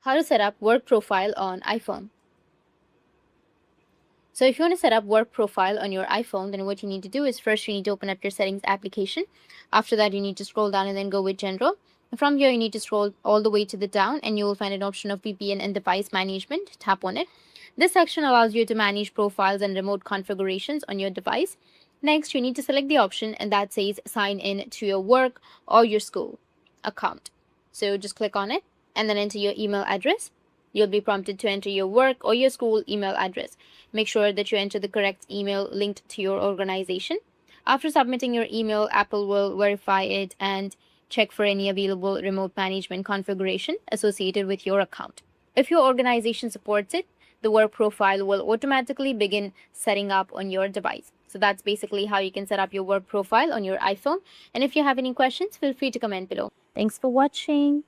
How to set up work profile on iPhone. So if you want to set up work profile on your iPhone, then what you need to do is first you need to open up your settings application. After that, you need to scroll down and then go with general. From here, you need to scroll all the way to the down and you will find an option of VPN and device management. Tap on it. This section allows you to manage profiles and remote configurations on your device. Next, you need to select the option and that says sign in to your work or your school account. So just click on it and then enter your email address. You'll be prompted to enter your work or your school email address. Make sure that you enter the correct email linked to your organization. After submitting your email, Apple will verify it and check for any available remote management configuration associated with your account. If your organization supports it, the work profile will automatically begin setting up on your device. So that's basically how you can set up your work profile on your iPhone. And if you have any questions, feel free to comment below. Thanks for watching.